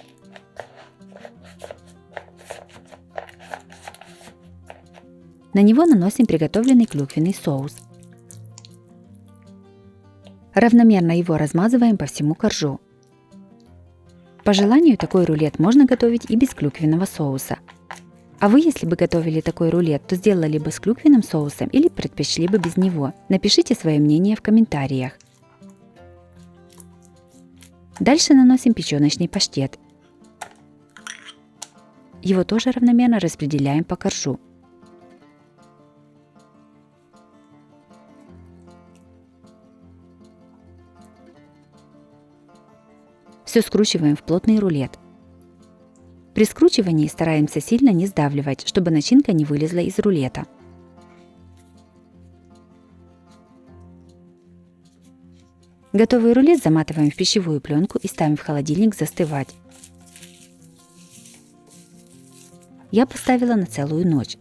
На него наносим приготовленный клюквенный соус. Равномерно его размазываем по всему коржу. По желанию такой рулет можно готовить и без клюквенного соуса. А вы, если бы готовили такой рулет, то сделали бы с клюквенным соусом или предпочли бы без него? Напишите свое мнение в комментариях. Дальше наносим печеночный паштет. Его тоже равномерно распределяем по коржу. Все скручиваем в плотный рулет. При скручивании стараемся сильно не сдавливать, чтобы начинка не вылезла из рулета. Готовый рулет заматываем в пищевую пленку и ставим в холодильник застывать. Я поставила на целую ночь.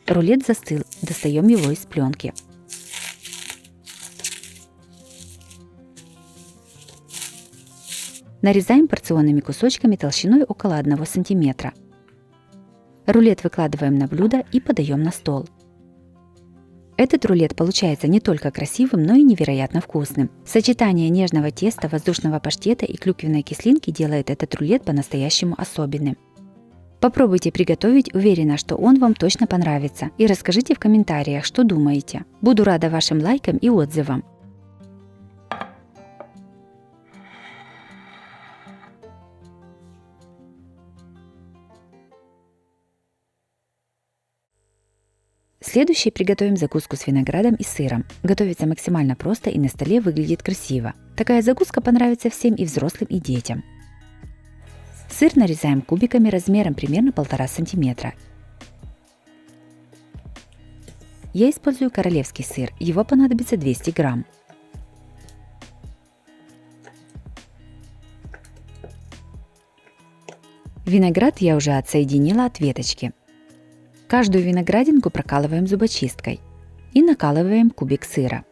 Рулет застыл, достаем его из пленки. Нарезаем порционными кусочками толщиной около 1 см. Рулет выкладываем на блюдо и подаем на стол. Этот рулет получается не только красивым, но и невероятно вкусным. Сочетание нежного теста, воздушного паштета и клюквенной кислинки делает этот рулет по-настоящему особенным. Попробуйте приготовить, уверена, что он вам точно понравится. И расскажите в комментариях, что думаете. Буду рада вашим лайкам и отзывам. Следующий приготовим закуску с виноградом и сыром. Готовится максимально просто и на столе выглядит красиво. Такая закуска понравится всем, и взрослым, и детям. Сыр нарезаем кубиками размером примерно 1,5 см. Я использую королевский сыр, его понадобится 200 грамм. Виноград я уже отсоединила от веточки. Каждую виноградинку прокалываем зубочисткой и накалываем кубик сыра.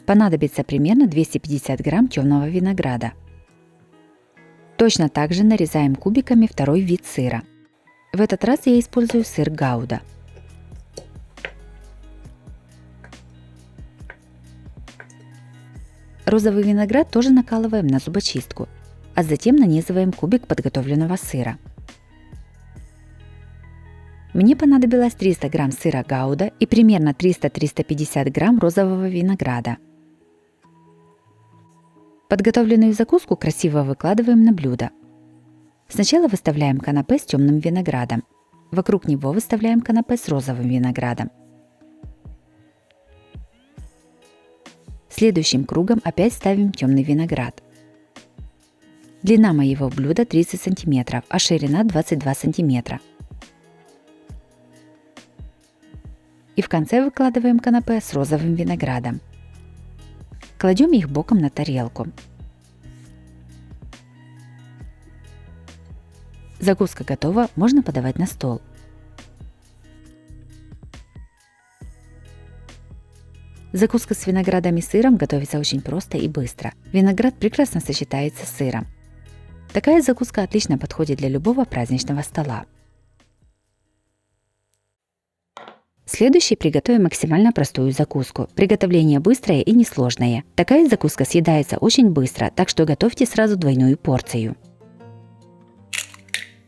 Понадобится примерно 250 грамм темного винограда. Точно так же нарезаем кубиками второй вид сыра. В этот раз я использую сыр гауда. Розовый виноград тоже накалываем на зубочистку, а затем нанизываем кубик подготовленного сыра. Мне понадобилось 300 грамм сыра гауда и примерно 300-350 грамм розового винограда. Подготовленную закуску красиво выкладываем на блюдо. Сначала выставляем канапе с темным виноградом. Вокруг него выставляем канапе с розовым виноградом. Следующим кругом опять ставим темный виноград. Длина моего блюда 30 см, а ширина 22 см. И в конце выкладываем канапе с розовым виноградом. Кладем их боком на тарелку. Закуска готова, можно подавать на стол. Закуска с виноградом и сыром готовится очень просто и быстро. Виноград прекрасно сочетается с сыром. Такая закуска отлично подходит для любого праздничного стола. Следующий приготовим максимально простую закуску. Приготовление быстрое и несложное. Такая закуска съедается очень быстро, так что готовьте сразу двойную порцию.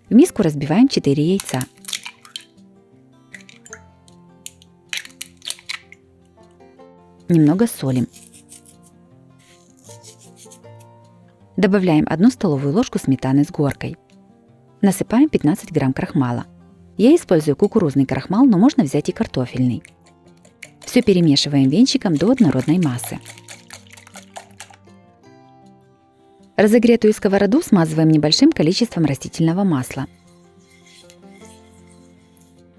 В миску разбиваем 4 яйца. Немного солим. Добавляем 1 столовую ложку сметаны с горкой. Насыпаем 15 грамм крахмала. Я использую кукурузный крахмал, но можно взять и картофельный. Все перемешиваем венчиком до однородной массы. Разогретую сковороду смазываем небольшим количеством растительного масла.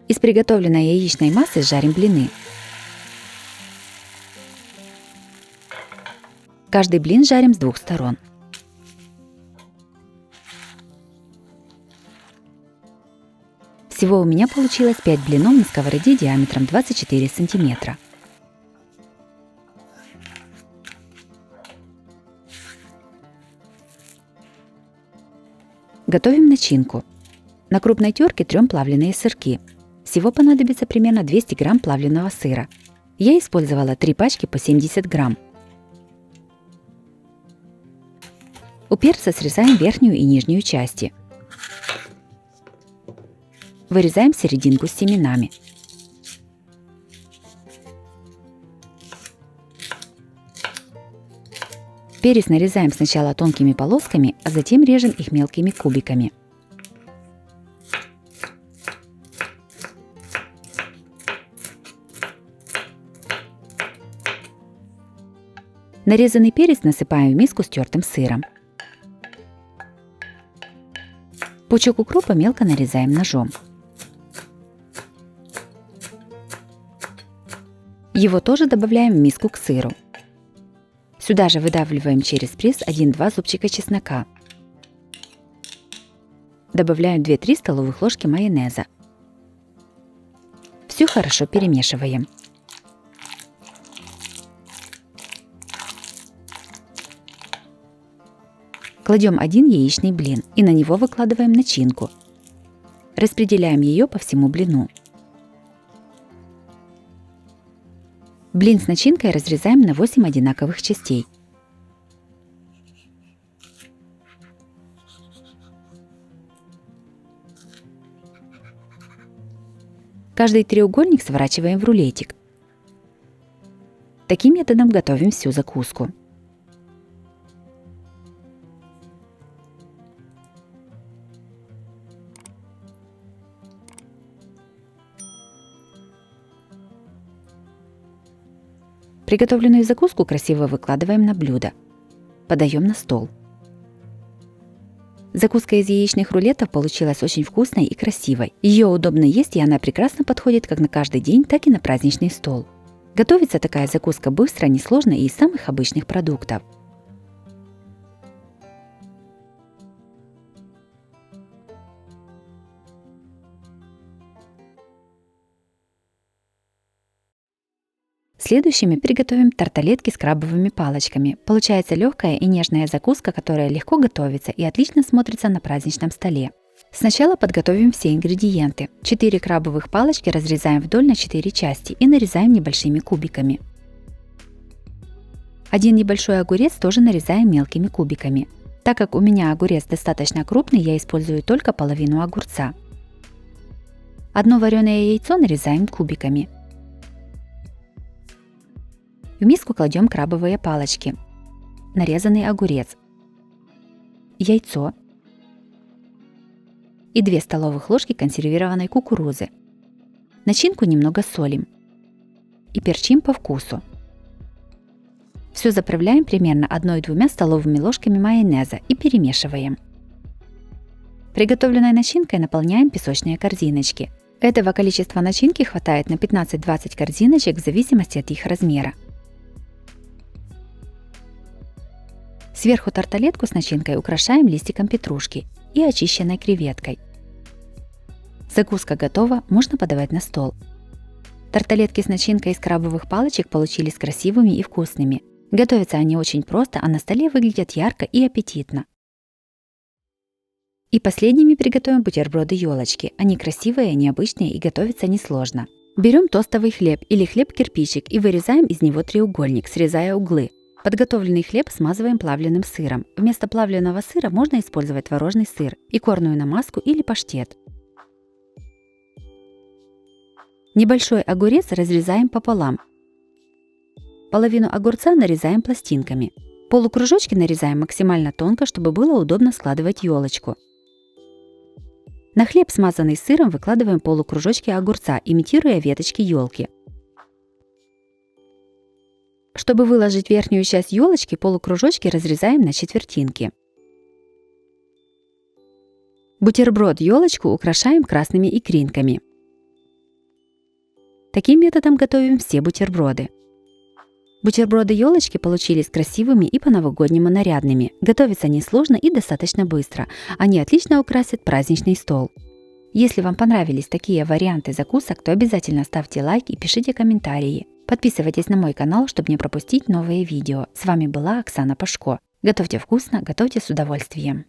Из приготовленной яичной массы жарим блины. Каждый блин жарим с 2 сторон. Всего у меня получилось 5 блинов на сковороде диаметром 24 см. Готовим начинку. На крупной терке трем плавленые сырки. Всего понадобится примерно 200 грамм плавленного сыра. Я использовала 3 пачки по 70 грамм. У перца срезаем верхнюю и нижнюю части. Вырезаем серединку с семенами. Перец нарезаем сначала тонкими полосками, а затем режем их мелкими кубиками. Нарезанный перец насыпаем в миску с тертым сыром. Пучок укропа мелко нарезаем ножом. Его тоже добавляем в миску к сыру. Сюда же выдавливаем через пресс 1-2 зубчика чеснока. Добавляем 2-3 столовых ложки майонеза. Все хорошо перемешиваем. Кладем 1 яичный блин и на него выкладываем начинку. Распределяем ее по всему блину. Блин с начинкой разрезаем на 8 одинаковых частей. Каждый треугольник сворачиваем в рулетик. Таким методом готовим всю закуску. Приготовленную закуску красиво выкладываем на блюдо. Подаем на стол. Закуска из яичных рулетов получилась очень вкусной и красивой. Ее удобно есть, и она прекрасно подходит как на каждый день, так и на праздничный стол. Готовится такая закуска быстро, несложно и из самых обычных продуктов. Следующими приготовим тарталетки с крабовыми палочками. Получается легкая и нежная закуска, которая легко готовится и отлично смотрится на праздничном столе. Сначала подготовим все ингредиенты. 4 крабовых палочки разрезаем вдоль на 4 части и нарезаем небольшими кубиками. Один небольшой огурец тоже нарезаем мелкими кубиками. Так как у меня огурец достаточно крупный, я использую только половину огурца. Одно вареное яйцо нарезаем кубиками. В миску кладем крабовые палочки, нарезанный огурец, яйцо и 2 столовых ложки консервированной кукурузы. Начинку немного солим и перчим по вкусу. Все заправляем примерно 1-2 столовыми ложками майонеза и перемешиваем. Приготовленной начинкой наполняем песочные корзиночки. Этого количества начинки хватает на 15-20 корзиночек в зависимости от их размера. Сверху тарталетку с начинкой украшаем листиком петрушки и очищенной креветкой. Закуска готова, можно подавать на стол. Тарталетки с начинкой из крабовых палочек получились красивыми и вкусными. Готовятся они очень просто, а на столе выглядят ярко и аппетитно. И последними приготовим бутерброды-елочки. Они красивые, необычные и готовятся несложно. Берем тостовый хлеб или хлеб-кирпичик и вырезаем из него треугольник, срезая углы. Подготовленный хлеб смазываем плавленым сыром. Вместо плавленного сыра можно использовать творожный сыр, икорную намазку или паштет. Небольшой огурец разрезаем пополам. Половину огурца нарезаем пластинками. Полукружочки нарезаем максимально тонко, чтобы было удобно складывать елочку. На хлеб, смазанный сыром, выкладываем полукружочки огурца, имитируя веточки елки. Чтобы выложить верхнюю часть елочки, полукружочки разрезаем на четвертинки. Бутерброд-елочку украшаем красными икринками. Таким методом готовим все бутерброды. Бутерброды-елочки получились красивыми и по-новогоднему нарядными. Готовятся несложно и достаточно быстро. Они отлично украсят праздничный стол. Если вам понравились такие варианты закусок, то обязательно ставьте лайк и пишите комментарии. Подписывайтесь на мой канал, чтобы не пропустить новые видео. С вами была Оксана Пашко. Готовьте вкусно, готовьте с удовольствием.